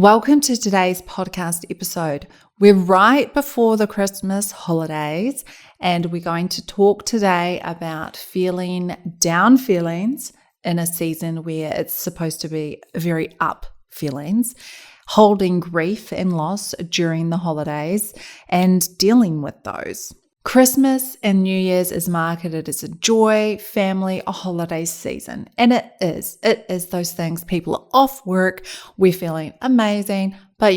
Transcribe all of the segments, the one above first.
Welcome to today's podcast episode. We're right before the Christmas holidays, and we're going to talk today about feeling down feelings in a season where it's supposed to be very up feelings, holding grief and loss during the holidays, and dealing with those. Christmas and New Year's is marketed as a joy, family, a holiday season. And it is. It is those things. People are off work. We're feeling amazing. But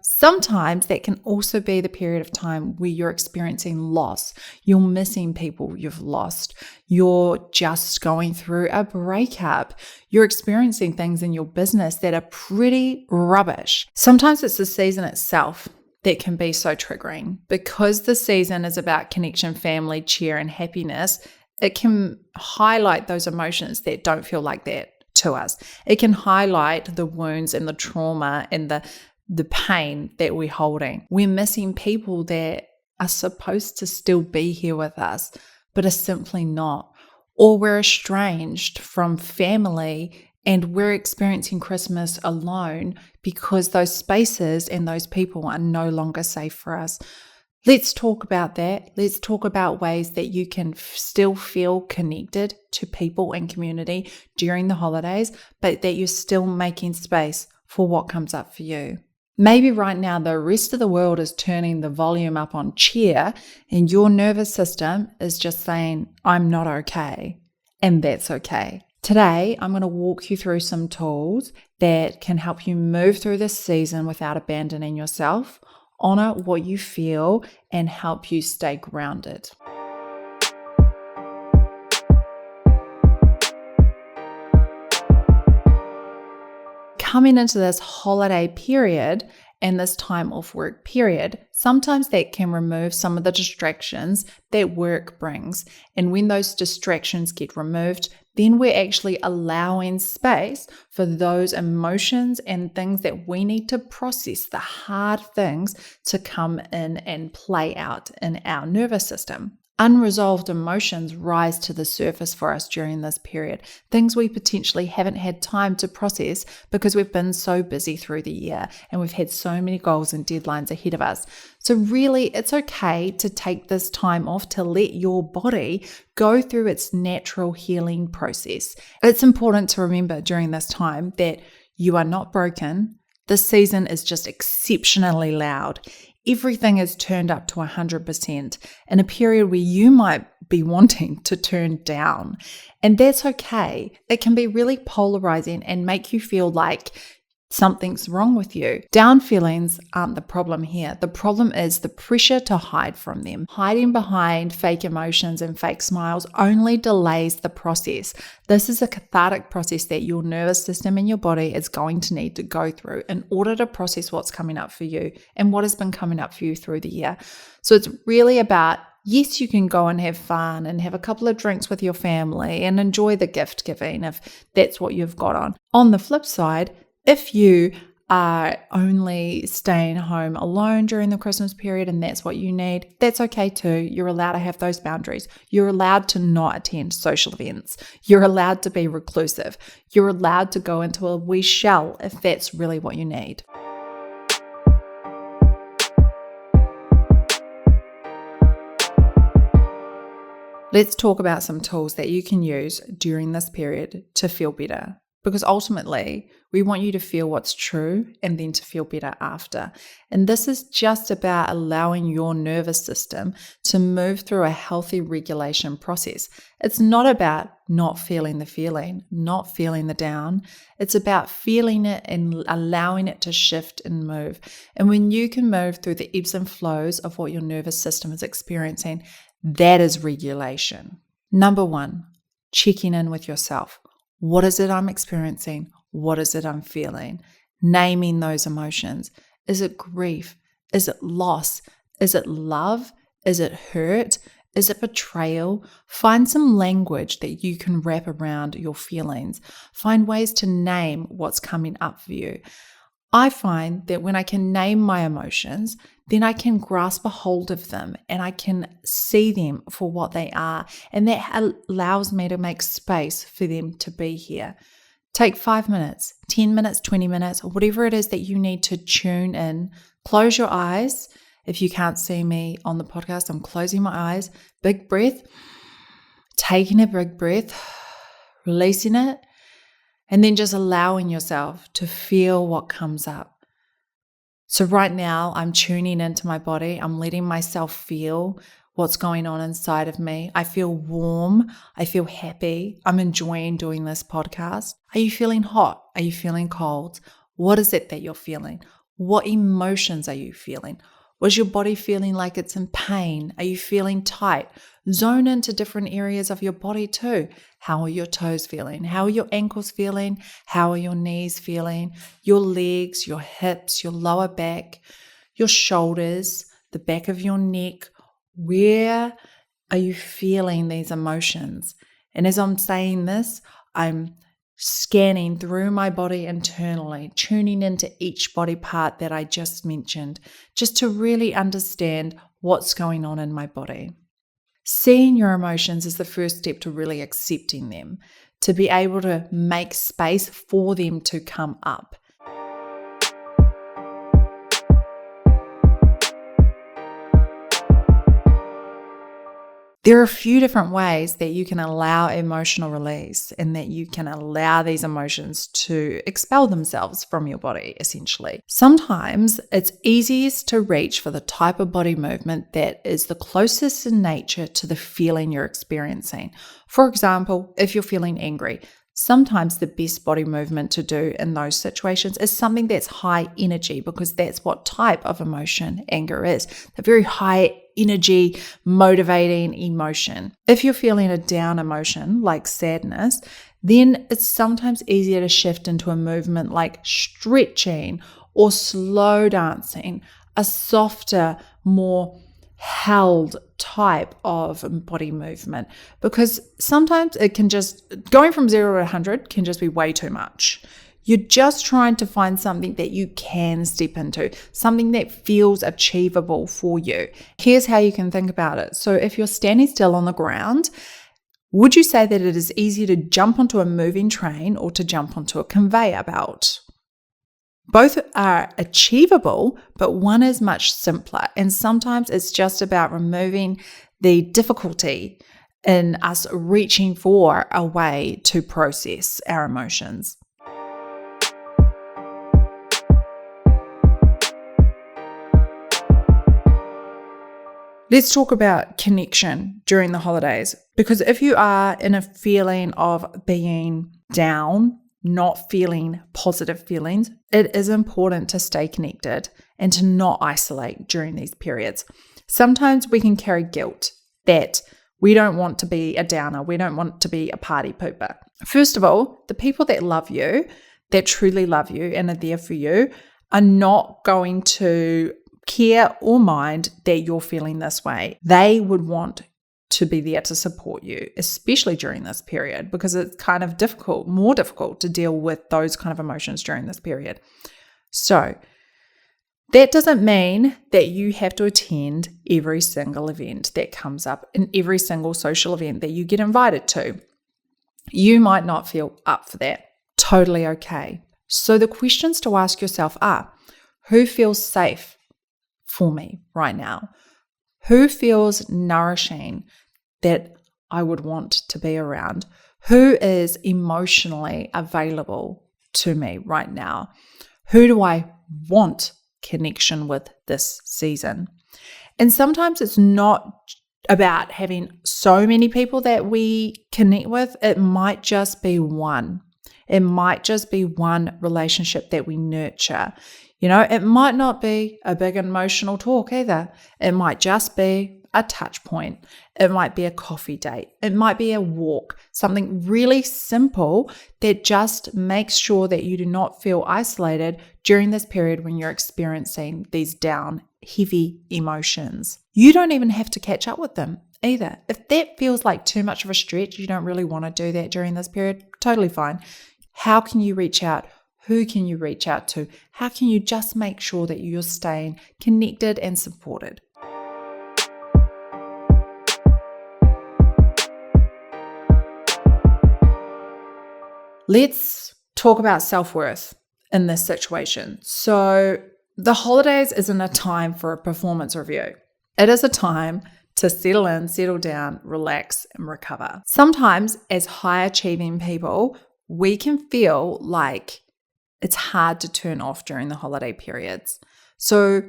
sometimes that can also be the period of time where you're experiencing loss. You're missing people you've lost. You're just going through a breakup. You're experiencing things in your business that are pretty rubbish. Sometimes it's the season itself that can be so triggering. Because the season is about connection, family, cheer, and happiness, it can highlight those emotions that don't feel like that to us. It can highlight the wounds and the trauma and the pain that we're holding. We're missing people that are supposed to still be here with us, but are simply not. Or we're estranged from family and we're experiencing Christmas alone because those spaces and those people are no longer safe for us. Let's talk about that. Let's talk about ways that you can still feel connected to people and community during the holidays, but that you're still making space for what comes up for you. Maybe right now the rest of the world is turning the volume up on cheer and your nervous system is just saying, I'm not okay. And that's okay. Today, I'm going to walk you through some tools that can help you move through this season without abandoning yourself, honor what you feel, and help you stay grounded. Coming into this holiday period and this time off work period, sometimes that can remove some of the distractions that work brings. And when those distractions get removed, then we're actually allowing space for those emotions and things that we need to process, the hard things to come in and play out in our nervous system. Unresolved emotions rise to the surface for us during this period, things we potentially haven't had time to process because we've been so busy through the year and we've had so many goals and deadlines ahead of us. So really, it's okay to take this time off to let your body go through its natural healing process. It's important to remember during this time that you are not broken. This season is just exceptionally loud. Everything is turned up to 100% in a period where you might be wanting to turn down. And that's okay. It can be really polarizing and make you feel like something's wrong with you. Down feelings aren't the problem here. The problem is the pressure to hide from them. Hiding behind fake emotions and fake smiles only delays the process. This is a cathartic process that your nervous system and your body is going to need to go through in order to process what's coming up for you and what has been coming up for you through the year. So it's really about, yes, you can go and have fun and have a couple of drinks with your family and enjoy the gift giving if that's what you've got on. On the flip side, if you are only staying home alone during the Christmas period and that's what you need, that's okay too. You're allowed to have those boundaries. You're allowed to not attend social events. You're allowed to be reclusive. You're allowed to go into a wee shell if that's really what you need. Let's talk about some tools that you can use during this period to feel better. Because ultimately, we want you to feel what's true and then to feel better after. And this is just about allowing your nervous system to move through a healthy regulation process. It's not about not feeling the feeling, not feeling the down. It's about feeling it and allowing it to shift and move. And when you can move through the ebbs and flows of what your nervous system is experiencing, that is regulation. Number one, checking in with yourself. What is it I'm experiencing? What is it I'm feeling? Naming those emotions. Is it grief? Is it loss? Is it love? Is it hurt? Is it betrayal? Find some language that you can wrap around your feelings. Find ways to name what's coming up for you. I find that when I can name my emotions, then I can grasp a hold of them and I can see them for what they are. And that allows me to make space for them to be here. Take 5 minutes, 10 minutes, 20 minutes, or whatever it is that you need to tune in. Close your eyes. If you can't see me on the podcast, I'm closing my eyes. Big breath, taking a big breath, releasing it, and then just allowing yourself to feel what comes up. So right now, I'm tuning into my body. I'm letting myself feel what's going on inside of me. I feel warm. I feel happy. I'm enjoying doing this podcast. Are you feeling hot? Are you feeling cold? What is it that you're feeling? What emotions are you feeling? Was your body feeling like it's in pain? Are you feeling tight? Zone into different areas of your body too. How are your toes feeling? How are your ankles feeling? How are your knees feeling? Your legs, your hips, your lower back, your shoulders, the back of your neck. Where are you feeling these emotions? And as I'm saying this, I'm scanning through my body internally, tuning into each body part that I just mentioned, just to really understand what's going on in my body. Seeing your emotions is the first step to really accepting them, to be able to make space for them to come up. There are a few different ways that you can allow emotional release and that you can allow these emotions to expel themselves from your body, essentially. Sometimes it's easiest to reach for the type of body movement that is the closest in nature to the feeling you're experiencing. For example, if you're feeling angry, sometimes the best body movement to do in those situations is something that's high energy, because that's what type of emotion anger is. A very high energy, motivating emotion. If you're feeling a down emotion like sadness, then it's sometimes easier to shift into a movement like stretching or slow dancing, a softer, more held type of body movement, because sometimes it can just, going from 0 to 100 can just be way too much. You're just trying to find something that you can step into, something that feels achievable for you. Here's how you can think about it. So if you're standing still on the ground, would you say that it is easier to jump onto a moving train or to jump onto a conveyor belt? Both are achievable, but one is much simpler. And sometimes it's just about removing the difficulty in us reaching for a way to process our emotions. Let's talk about connection during the holidays, because if you are in a feeling of being down, not feeling positive feelings, it is important to stay connected and to not isolate during these periods. Sometimes we can carry guilt that we don't want to be a downer, we don't want to be a party pooper. First of all, the people that love you, that truly love you and are there for you, are not going to care or mind that you're feeling this way. They would want to be there to support you, especially during this period, because it's kind of more difficult to deal with those kind of emotions during this period. So that doesn't mean that you have to attend every single event that comes up and every single social event that you get invited to. You might not feel up for that. Totally okay. So the questions to ask yourself are, who feels safe for me right now? Who feels nourishing that I would want to be around? Who is emotionally available to me right now? Who do I want connection with this season? And sometimes it's not about having so many people that we connect with. It might just be one. It might just be one relationship that we nurture. It might not be a big emotional talk either. It might just be a touch point. It might be a coffee date. It might be a walk, something really simple that just makes sure that you do not feel isolated during this period when you're experiencing these down, heavy emotions. You don't even have to catch up with them either. If that feels like too much of a stretch, you don't really want to do that during this period, totally fine. How can you reach out? Who can you reach out to? How can you just make sure that you're staying connected and supported? Let's talk about self-worth in this situation. So the holidays isn't a time for a performance review. It is a time to settle in, settle down, relax, and recover. Sometimes as high-achieving people, we can feel like it's hard to turn off during the holiday periods. So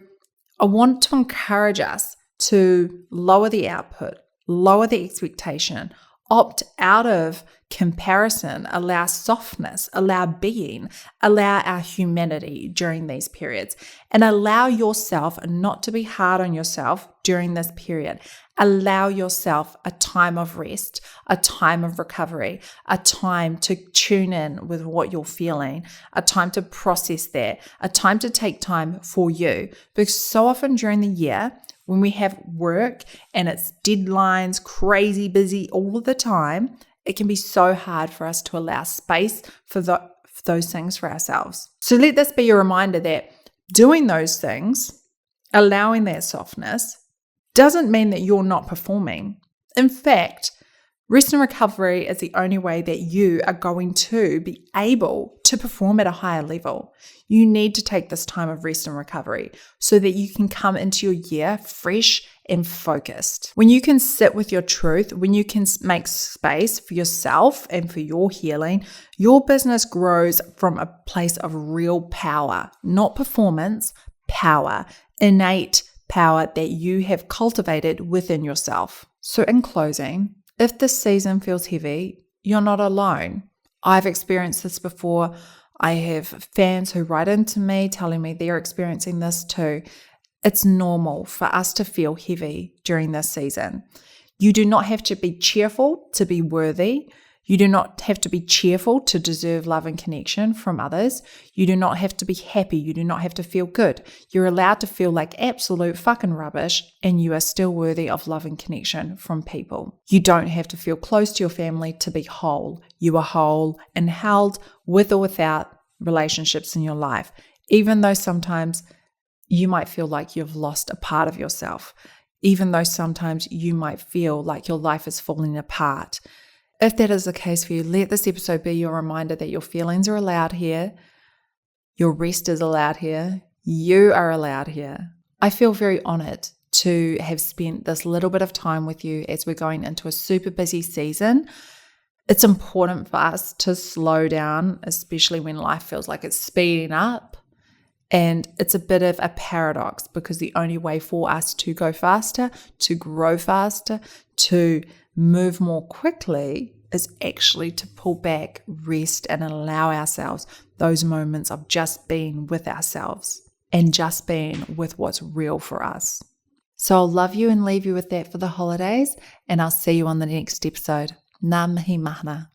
I want to encourage us to lower the output, lower the expectation, opt out of comparison, allow softness, allow being, allow our humanity during these periods, and allow yourself not to be hard on yourself during this period. Allow yourself a time of rest, a time of recovery, a time to tune in with what you're feeling, a time to process that, a time to take time for you. Because so often during the year, when we have work and it's deadlines, crazy busy all of the time, it can be so hard for us to allow space for those things for ourselves. So let this be a reminder that doing those things, allowing that softness, doesn't mean that you're not performing. In fact, rest and recovery is the only way that you are going to be able to perform at a higher level. You need to take this time of rest and recovery so that you can come into your year fresh and focused. When you can sit with your truth, when you can make space for yourself and for your healing, your business grows from a place of real power, not performance, power, innate power that you have cultivated within yourself. So in closing, if this season feels heavy, you're not alone. I've experienced this before. I have fans who write into me telling me they're experiencing this too. It's normal for us to feel heavy during this season. You do not have to be cheerful to be worthy. You do not have to be cheerful to deserve love and connection from others. You do not have to be happy. You do not have to feel good. You're allowed to feel like absolute fucking rubbish, and you are still worthy of love and connection from people. You don't have to feel close to your family to be whole. You are whole and held with or without relationships in your life, even though sometimes you might feel like you've lost a part of yourself, even though sometimes you might feel like your life is falling apart. If that is the case for you, let this episode be your reminder that your feelings are allowed here, your rest is allowed here, you are allowed here. I feel very honored to have spent this little bit of time with you as we're going into a super busy season. It's important for us to slow down, especially when life feels like it's speeding up. And it's a bit of a paradox because the only way for us to go faster, to grow faster, to move more quickly is actually to pull back, rest, and allow ourselves those moments of just being with ourselves and just being with what's real for us. So I'll love you and leave you with that for the holidays, and I'll see you on the next episode. Ngā mihi mahana.